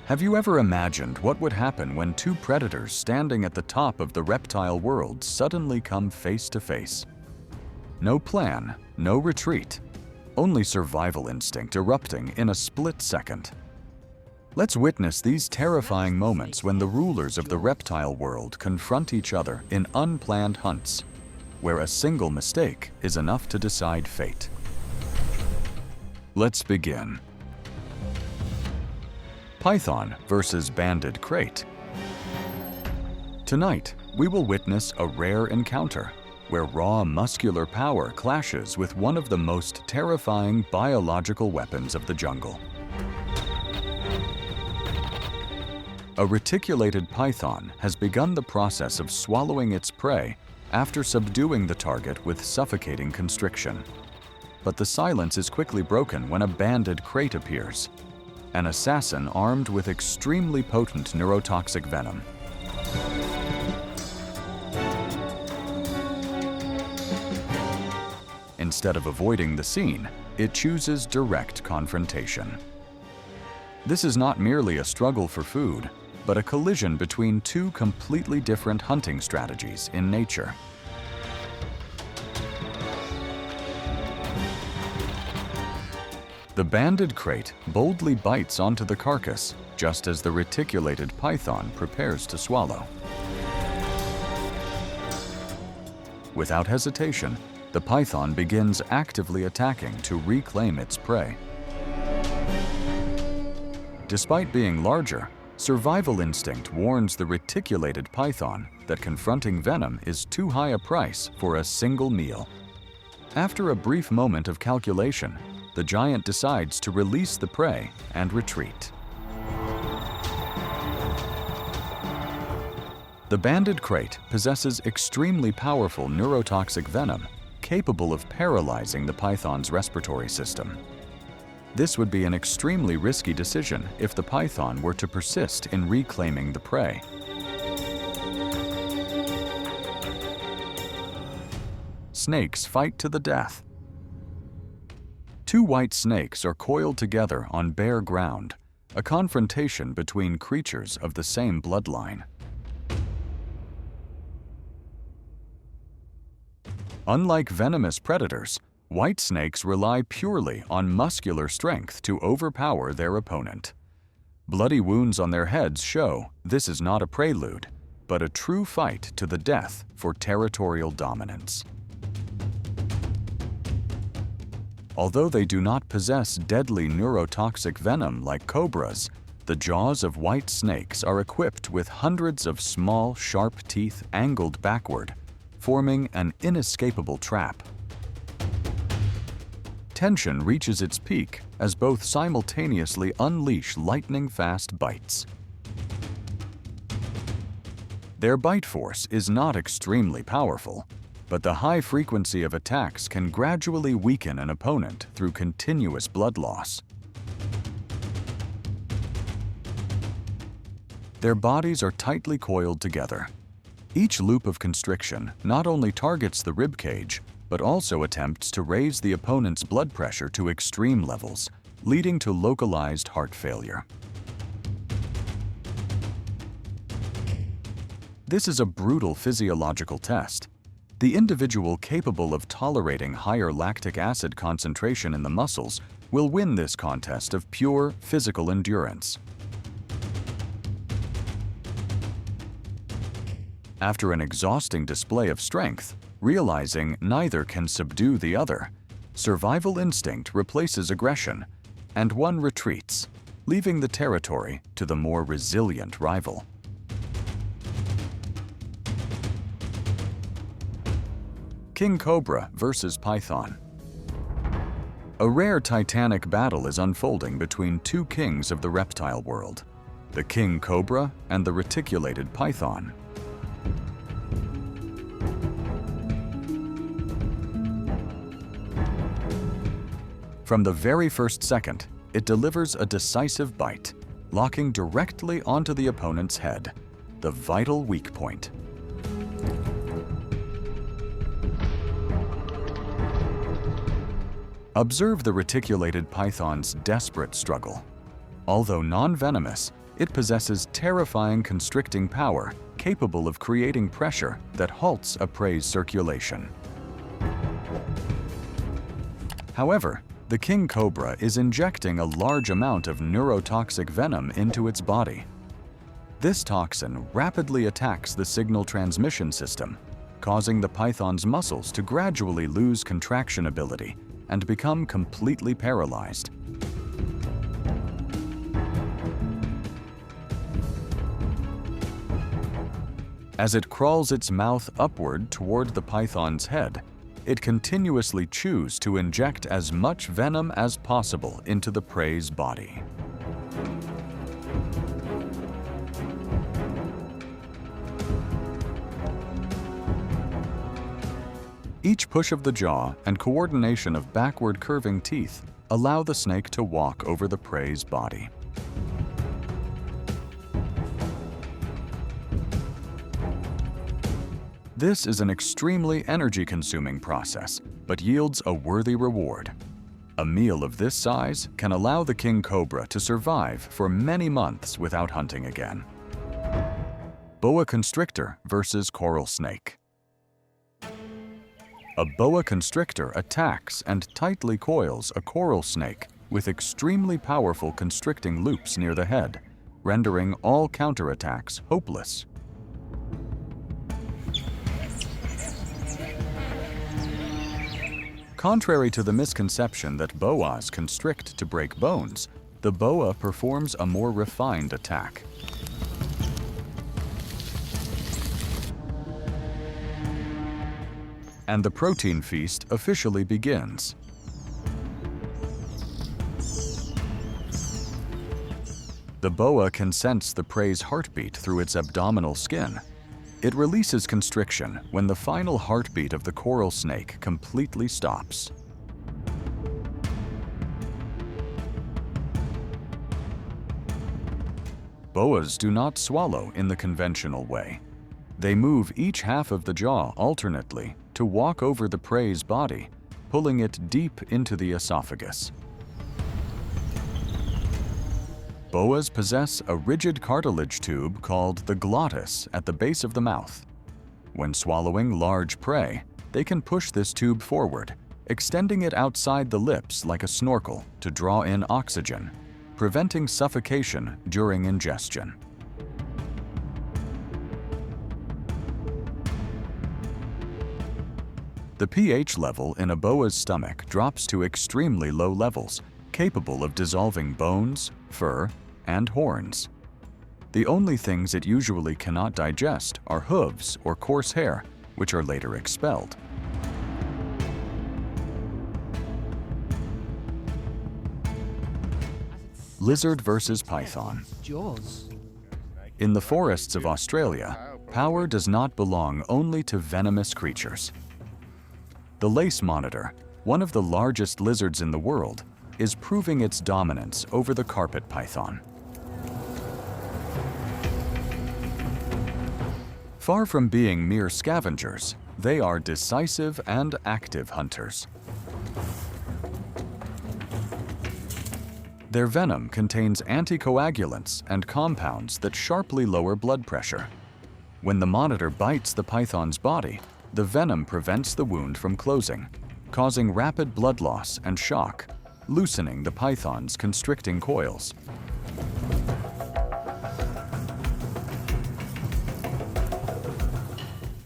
Have you ever imagined what would happen when two predators standing at the top of the reptile world suddenly come face to face? No plan, no retreat, only survival instinct erupting in a split second. Let's witness these terrifying moments when the rulers of the reptile world confront each other in unplanned hunts, where a single mistake is enough to decide fate. Let's begin. Python versus banded krait. Tonight, we will witness a rare encounter where raw muscular power clashes with one of the most terrifying biological weapons of the jungle. A reticulated python has begun the process of swallowing its prey after subduing the target with suffocating constriction. But the silence is quickly broken when a banded krait appears, an assassin armed with extremely potent neurotoxic venom. Instead of avoiding the scene, it chooses direct confrontation. This is not merely a struggle for food, but a collision between two completely different hunting strategies in nature. The banded krait boldly bites onto the carcass just as the reticulated python prepares to swallow. Without hesitation, the python begins actively attacking to reclaim its prey. Despite being larger, survival instinct warns the reticulated python that confronting venom is too high a price for a single meal. After a brief moment of calculation, the giant decides to release the prey and retreat. The banded krait possesses extremely powerful neurotoxic venom capable of paralyzing the python's respiratory system. This would be an extremely risky decision if the python were to persist in reclaiming the prey. Snakes fight to the death. Two white snakes are coiled together on bare ground, a confrontation between creatures of the same bloodline. Unlike venomous predators, white snakes rely purely on muscular strength to overpower their opponent. Bloody wounds on their heads show this is not a prelude, but a true fight to the death for territorial dominance. Although they do not possess deadly neurotoxic venom like cobras, the jaws of white snakes are equipped with hundreds of small, sharp teeth angled backward, forming an inescapable trap. Tension reaches its peak as both simultaneously unleash lightning-fast bites. Their bite force is not extremely powerful, but the high frequency of attacks can gradually weaken an opponent through continuous blood loss. Their bodies are tightly coiled together. Each loop of constriction not only targets the rib cage, but also attempts to raise the opponent's blood pressure to extreme levels, leading to localized heart failure. This is a brutal physiological test. The individual capable of tolerating higher lactic acid concentration in the muscles will win this contest of pure physical endurance. After an exhausting display of strength, realizing neither can subdue the other, survival instinct replaces aggression, and one retreats, leaving the territory to the more resilient rival. King cobra versus python. A rare titanic battle is unfolding between two kings of the reptile world, the king cobra and the reticulated python. From the very first second, it delivers a decisive bite, locking directly onto the opponent's head, the vital weak point. Observe the reticulated python's desperate struggle. Although non-venomous, It possesses terrifying constricting power, capable of creating pressure that halts a prey's circulation. However, the king cobra is injecting a large amount of neurotoxic venom into its body. This toxin rapidly attacks the signal transmission system, causing the python's muscles to gradually lose contraction ability and become completely paralyzed. As it crawls its mouth upward toward the python's head, it continuously chews to inject as much venom as possible into the prey's body. Each push of the jaw and coordination of backward curving teeth allow the snake to walk over the prey's body. This is an extremely energy-consuming process, but yields a worthy reward. A meal of this size can allow the king cobra to survive for many months without hunting again. Boa constrictor versus coral snake. A boa constrictor attacks and tightly coils a coral snake with extremely powerful constricting loops near the head, rendering all counterattacks hopeless. Contrary to the misconception that boas constrict to break bones, the boa performs a more refined attack. And the protein feast officially begins. The boa can sense the prey's heartbeat through its abdominal skin. It releases constriction when the final heartbeat of the coral snake completely stops. Boas do not swallow in the conventional way. They move each half of the jaw alternately to walk over the prey's body, pulling it deep into the esophagus. Boas possess a rigid cartilage tube called the glottis at the base of the mouth. When swallowing large prey, they can push this tube forward, extending it outside the lips like a snorkel to draw in oxygen, preventing suffocation during ingestion. The pH level in a boa's stomach drops to extremely low levels, capable of dissolving bones, fur, and horns. The only things it usually cannot digest are hooves or coarse hair, which are later expelled. Lizard versus python. In the forests of Australia, power does not belong only to venomous creatures. The lace monitor, one of the largest lizards in the world, is proving its dominance over the carpet python. Far from being mere scavengers, they are decisive and active hunters. Their venom contains anticoagulants and compounds that sharply lower blood pressure. When the monitor bites the python's body, the venom prevents the wound from closing, causing rapid blood loss and shock, loosening the python's constricting coils.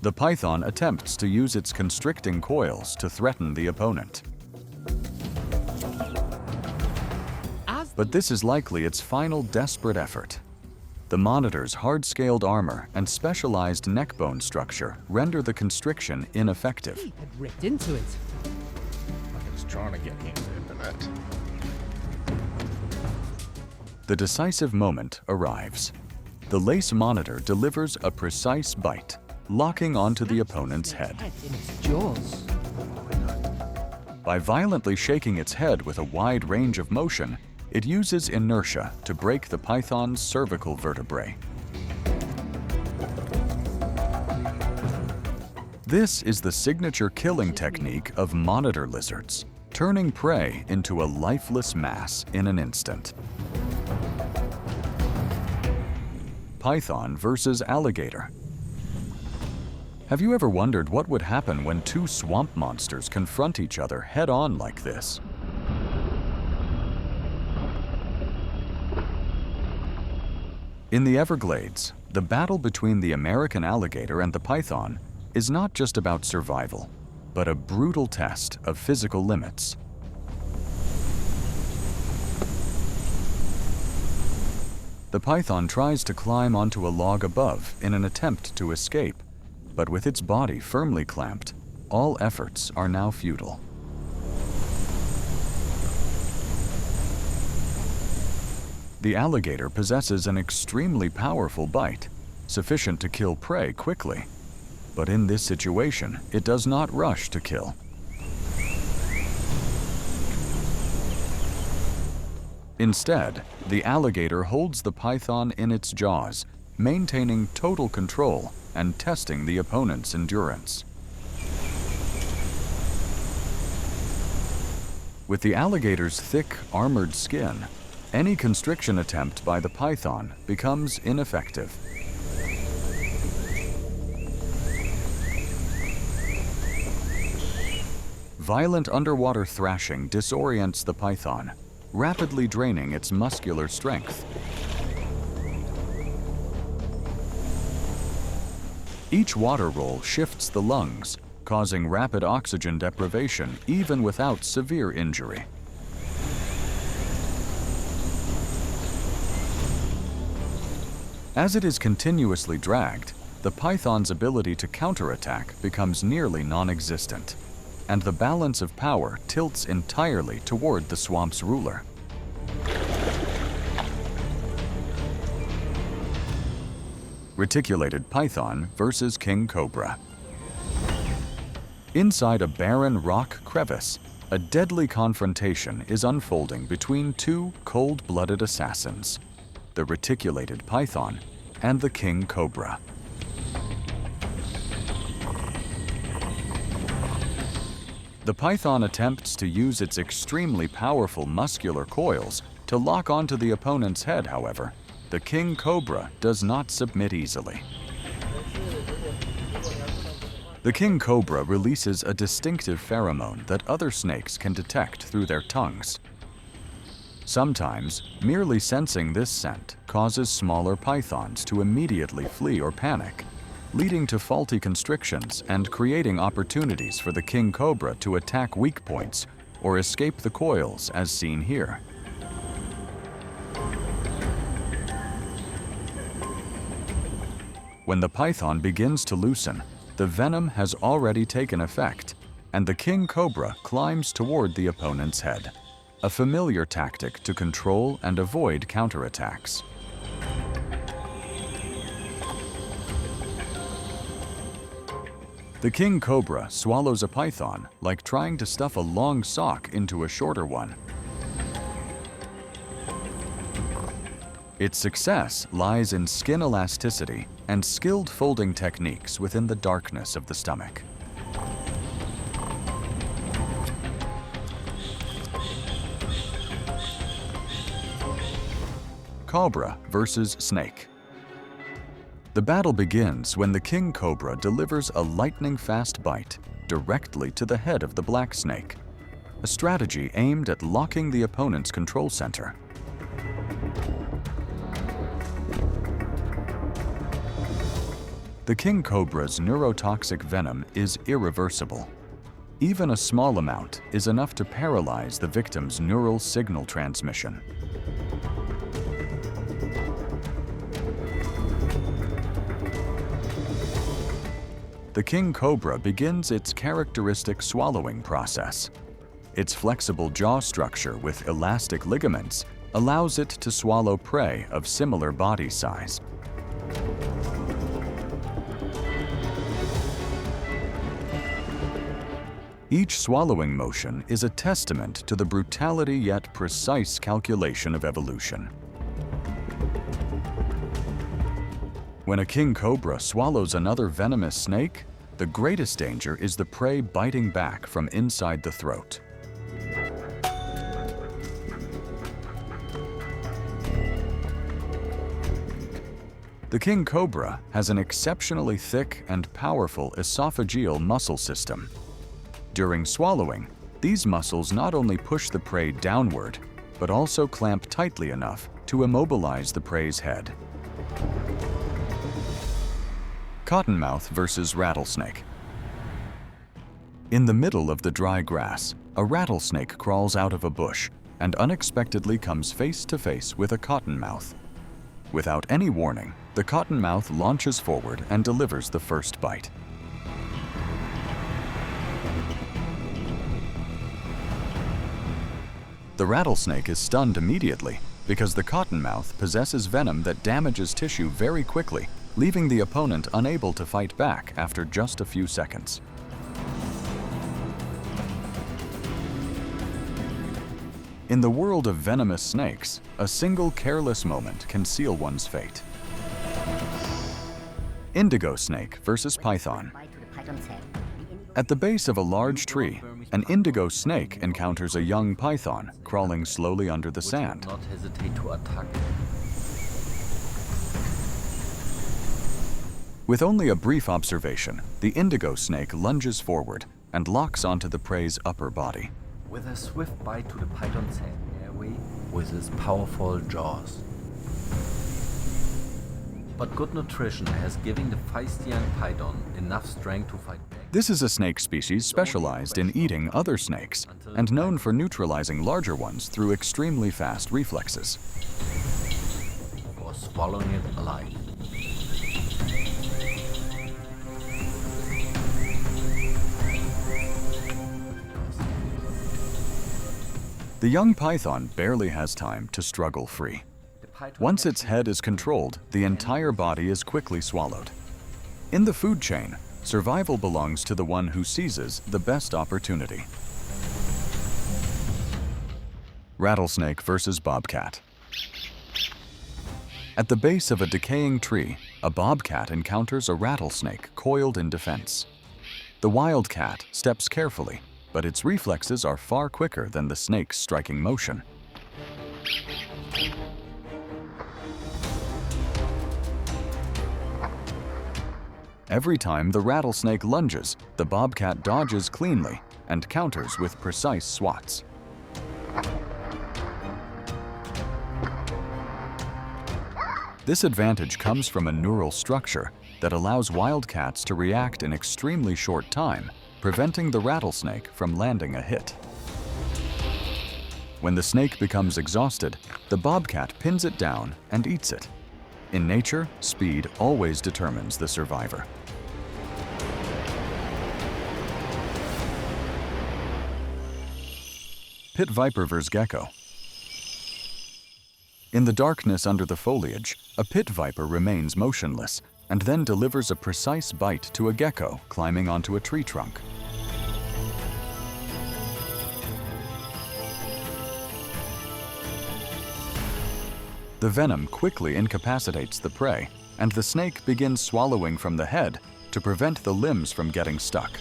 The python attempts to use its constricting coils to threaten the opponent. But this is likely its final desperate effort. The monitor's hard-scaled armor and specialized neckbone structure render the constriction ineffective. He had ripped into it. Like I was trying to get into it. The decisive moment arrives. The lace monitor delivers a precise bite, locking onto the opponent's head. In its jaws. By violently shaking its head with a wide range of motion, it uses inertia to break the python's cervical vertebrae. This is the signature killing technique of monitor lizards, turning prey into a lifeless mass in an instant. python versus alligator. Have you ever wondered what would happen when two swamp monsters confront each other head-on like this? In the Everglades, the battle between the American alligator and the python is not just about survival, but a brutal test of physical limits. The python tries to climb onto a log above in an attempt to escape, but with its body firmly clamped, all efforts are now futile. The alligator possesses an extremely powerful bite, sufficient to kill prey quickly. But in this situation, it does not rush to kill. Instead, the alligator holds the python in its jaws, maintaining total control and testing the opponent's endurance. With the alligator's thick, armored skin, any constriction attempt by the python becomes ineffective. Violent underwater thrashing disorients the python, rapidly draining its muscular strength. Each water roll shifts the lungs, causing rapid oxygen deprivation even without severe injury. As it is continuously dragged, the python's ability to counterattack becomes nearly non-existent, and the balance of power tilts entirely toward the swamp's ruler. Reticulated python versus king cobra. Inside a barren rock crevice, a deadly confrontation is unfolding between two cold-blooded assassins, the reticulated python and the king cobra. The python attempts to use its extremely powerful muscular coils to lock onto the opponent's head, however. The king cobra does not submit easily. The king cobra releases a distinctive pheromone that other snakes can detect through their tongues. Sometimes, merely sensing this scent causes smaller pythons to immediately flee or panic, leading to faulty constrictions and creating opportunities for the king cobra to attack weak points or escape the coils as seen here. When the python begins to loosen, the venom has already taken effect, and the king cobra climbs toward the opponent's head, a familiar tactic to control and avoid counterattacks. The king cobra swallows a python like trying to stuff a long sock into a shorter one. Its success lies in skin elasticity and skilled folding techniques within the darkness of the stomach. Cobra versus snake. The battle begins when the king cobra delivers a lightning-fast bite directly to the head of the black snake, a strategy aimed at locking the opponent's control center. The king cobra's neurotoxic venom is irreversible. Even a small amount is enough to paralyze the victim's neural signal transmission. The king cobra begins its characteristic swallowing process. Its flexible jaw structure with elastic ligaments allows it to swallow prey of similar body size. Each swallowing motion is a testament to the brutality yet precise calculation of evolution. When a king cobra swallows another venomous snake, the greatest danger is the prey biting back from inside the throat. The king cobra has an exceptionally thick and powerful esophageal muscle system. During swallowing, these muscles not only push the prey downward, but also clamp tightly enough to immobilize the prey's head. Cottonmouth versus rattlesnake. In the middle of the dry grass, a rattlesnake crawls out of a bush and unexpectedly comes face to face with a cottonmouth. Without any warning, the cottonmouth launches forward and delivers the first bite. The rattlesnake is stunned immediately because the cottonmouth possesses venom that damages tissue very quickly, leaving the opponent unable to fight back after just a few seconds. In the world of venomous snakes, a single careless moment can seal one's fate. Indigo snake versus python. At the base of a large tree, an indigo snake encounters a young python crawling slowly under the sand. Not hesitate to attack. With only a brief observation, the indigo snake lunges forward and locks onto the prey's upper body. With a swift bite to the python's head airway with his powerful jaws. But good nutrition has given the feisty young python enough strength to fight back. This is a snake species specialized in eating other snakes and known for neutralizing larger ones through extremely fast reflexes. Or swallowing it alive. The young python barely has time to struggle free. Once its head is controlled, the entire body is quickly swallowed. In the food chain, survival belongs to the one who seizes the best opportunity. Rattlesnake versus bobcat. At the base of a decaying tree, a bobcat encounters a rattlesnake coiled in defense. The wildcat steps carefully, but its reflexes are far quicker than the snake's striking motion. Every time the rattlesnake lunges, the bobcat dodges cleanly and counters with precise swats. This advantage comes from a neural structure that allows wildcats to react in extremely short time, preventing the rattlesnake from landing a hit. When the snake becomes exhausted, the bobcat pins it down and eats it. In nature, speed always determines the survivor. Pit viper vs. gecko. In the darkness under the foliage, a pit viper remains motionless and then delivers a precise bite to a gecko climbing onto a tree trunk. The venom quickly incapacitates the prey, and the snake begins swallowing from the head to prevent the limbs from getting stuck.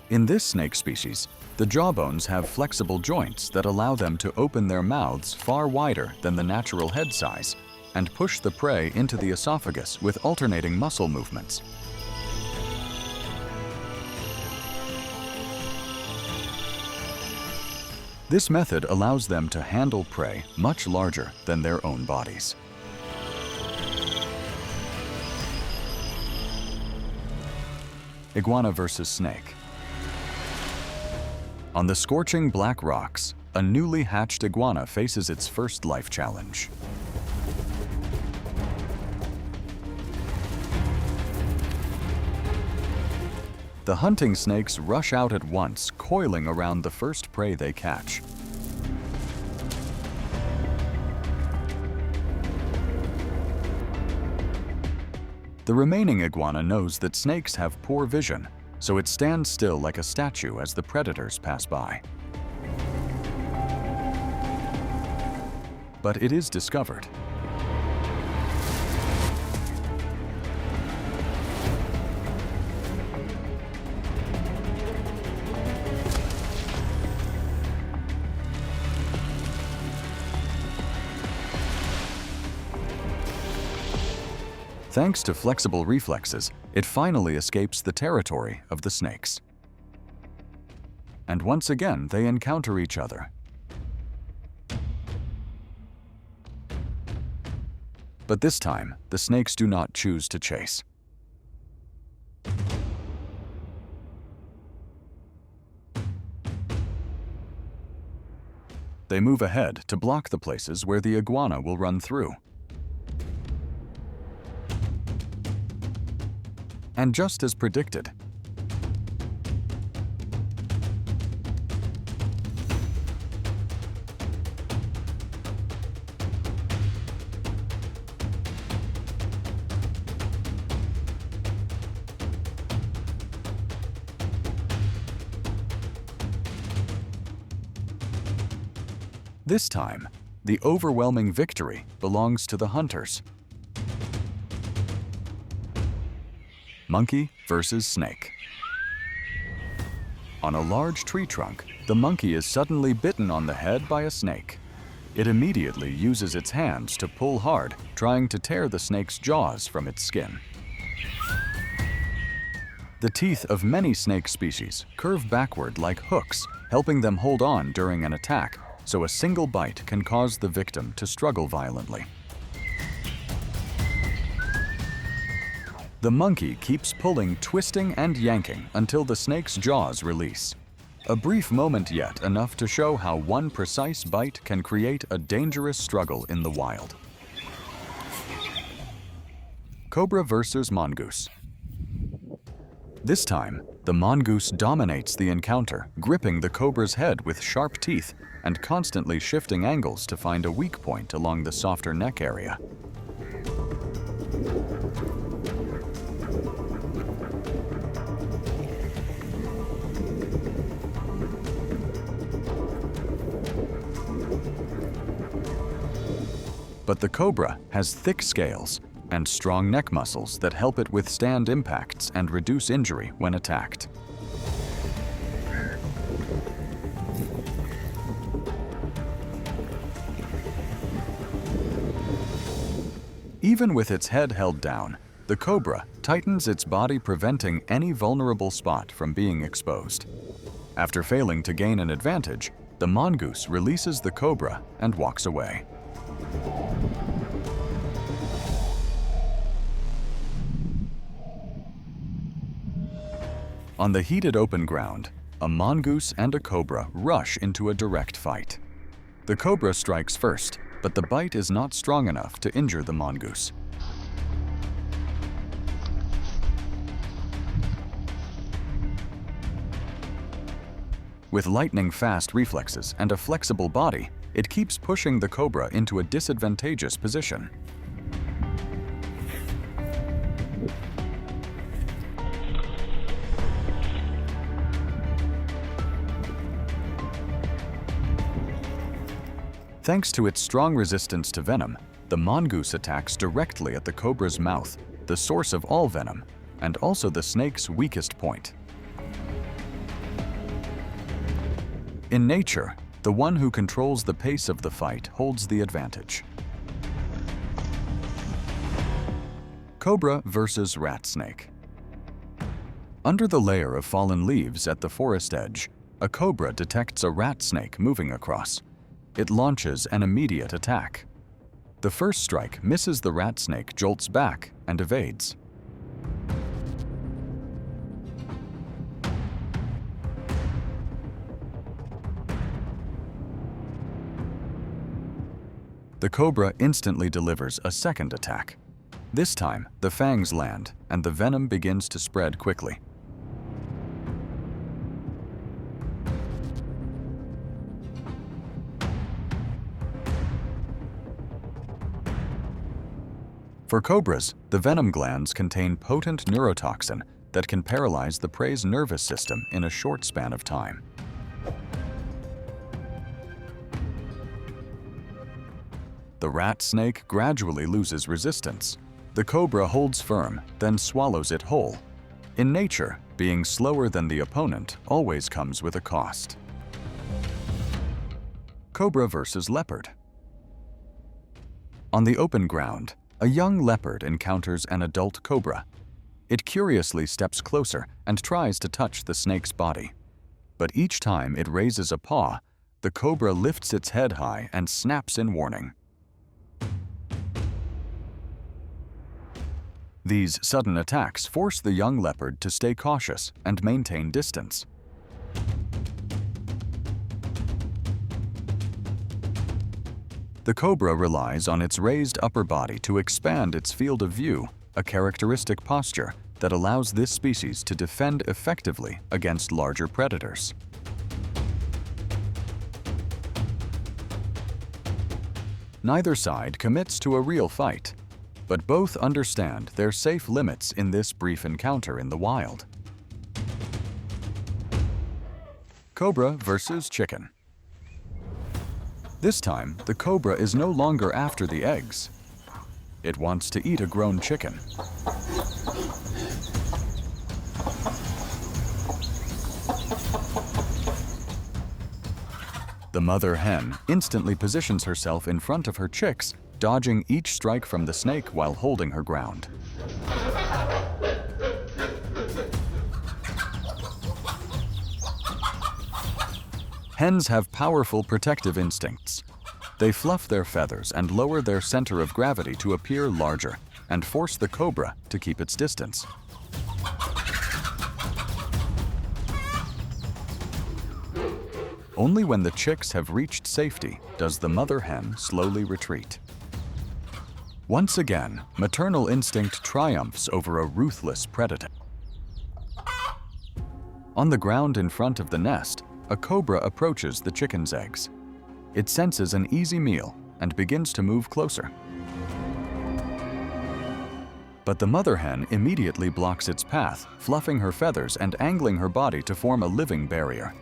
In this snake species, the jawbones have flexible joints that allow them to open their mouths far wider than the natural head size and push the prey into the esophagus with alternating muscle movements. This method allows them to handle prey much larger than their own bodies. Iguana versus snake. On the scorching black rocks, a newly hatched iguana faces its first life challenge. The hunting snakes rush out at once, coiling around the first prey they catch. The remaining iguana knows that snakes have poor vision, so it stands still like a statue as the predators pass by. But it is discovered. Thanks to flexible reflexes, it finally escapes the territory of the snakes. And once again, they encounter each other. But this time, the snakes do not choose to chase. They move ahead to block the places where the iguana will run through. And just as predicted, this time, the overwhelming victory belongs to the hunters. Monkey versus snake. On a large tree trunk, the monkey is suddenly bitten on the head by a snake. It immediately uses its hands to pull hard, trying to tear the snake's jaws from its skin. The teeth of many snake species curve backward like hooks, helping them hold on during an attack, so a single bite can cause the victim to struggle violently. The monkey keeps pulling, twisting, and yanking until the snake's jaws release. A brief moment yet enough to show how one precise bite can create a dangerous struggle in the wild. Cobra versus mongoose. This time, the mongoose dominates the encounter, gripping the cobra's head with sharp teeth and constantly shifting angles to find a weak point along the softer neck area. But the cobra has thick scales and strong neck muscles that help it withstand impacts and reduce injury when attacked. Even with its head held down, the cobra tightens its body, preventing any vulnerable spot from being exposed. After failing to gain an advantage, the mongoose releases the cobra and walks away. On the heated open ground, a mongoose and a cobra rush into a direct fight. The cobra strikes first, but the bite is not strong enough to injure the mongoose. With lightning-fast reflexes and a flexible body, it keeps pushing the cobra into a disadvantageous position. Thanks to its strong resistance to venom, the mongoose attacks directly at the cobra's mouth, the source of all venom, and also the snake's weakest point. In nature, the one who controls the pace of the fight holds the advantage. Cobra versus rat snake. Under the layer of fallen leaves at the forest edge, a cobra detects a rat snake moving across. It launches an immediate attack. The first strike misses, the rat snake jolts back and evades. The cobra instantly delivers a second attack. This time, the fangs land and the venom begins to spread quickly. For cobras, the venom glands contain potent neurotoxin that can paralyze the prey's nervous system in a short span of time. The rat snake gradually loses resistance. The cobra holds firm, then swallows it whole. In nature, being slower than the opponent always comes with a cost. Cobra versus leopard. On the open ground, A young leopard encounters an adult cobra. It curiously steps closer and tries to touch the snake's body. But each time it raises a paw, the cobra lifts its head high and snaps in warning. These sudden attacks force the young leopard to stay cautious and maintain distance. The cobra relies on its raised upper body to expand its field of view, a characteristic posture that allows this species to defend effectively against larger predators. Neither side commits to a real fight, but both understand their safe limits in this brief encounter in the wild. Cobra versus chicken. This time, the cobra is no longer after the eggs. It wants to eat a grown chicken. The mother hen instantly positions herself in front of her chicks, dodging each strike from the snake while holding her ground. Hens have powerful protective instincts. They fluff their feathers and lower their center of gravity to appear larger and force the cobra to keep its distance. Only when the chicks have reached safety does the mother hen slowly retreat. Once again, maternal instinct triumphs over a ruthless predator. On the ground in front of the nest, a cobra approaches the chicken's eggs. It senses an easy meal and begins to move closer. But the mother hen immediately blocks its path, fluffing her feathers and angling her body to form a living barrier.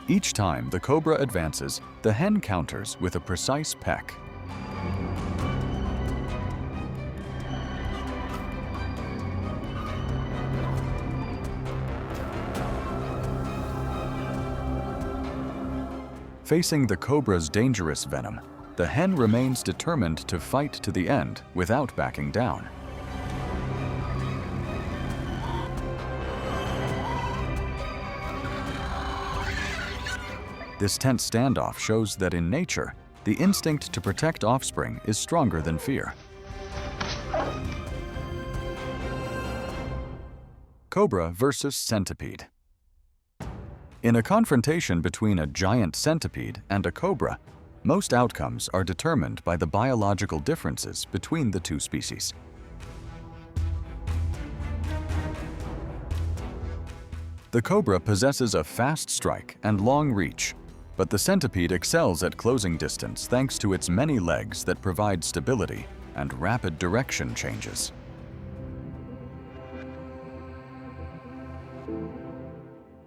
Each time the cobra advances, the hen counters with a precise peck. Facing the cobra's dangerous venom, the hen remains determined to fight to the end without backing down. This tense standoff shows that in nature, the instinct to protect offspring is stronger than fear. Cobra versus centipede. In a confrontation between a giant centipede and a cobra, most outcomes are determined by the biological differences between the two species. The cobra possesses a fast strike and long reach, but the centipede excels at closing distance thanks to its many legs that provide stability and rapid direction changes.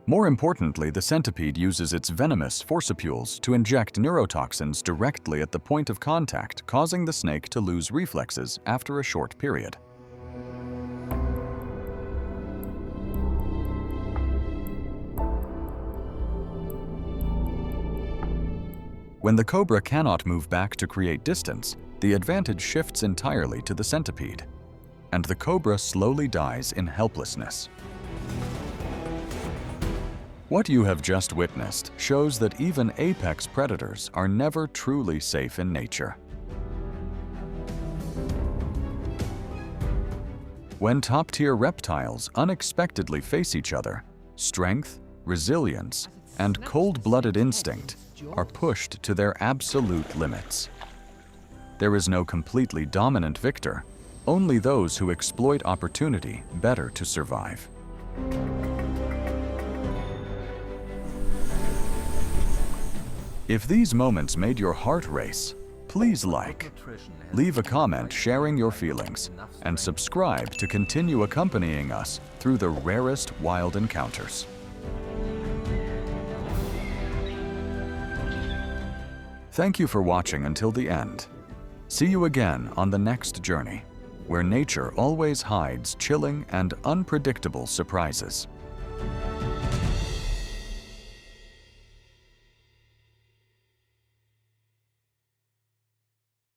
More importantly, the centipede uses its venomous forcipules to inject neurotoxins directly at the point of contact, causing the snake to lose reflexes after a short period. When the cobra cannot move back to create distance, the advantage shifts entirely to the centipede, and the cobra slowly dies in helplessness. What you have just witnessed shows that even apex predators are never truly safe in nature. When top-tier reptiles unexpectedly face each other, strength, resilience, and cold-blooded instinct are pushed to their absolute limits. There is no completely dominant victor, only those who exploit opportunity better to survive. If these moments made your heart race, please like, leave a comment sharing your feelings, and subscribe to continue accompanying us through the rarest wild encounters. Thank you for watching until the end. See you again on the next journey, where nature always hides chilling and unpredictable surprises.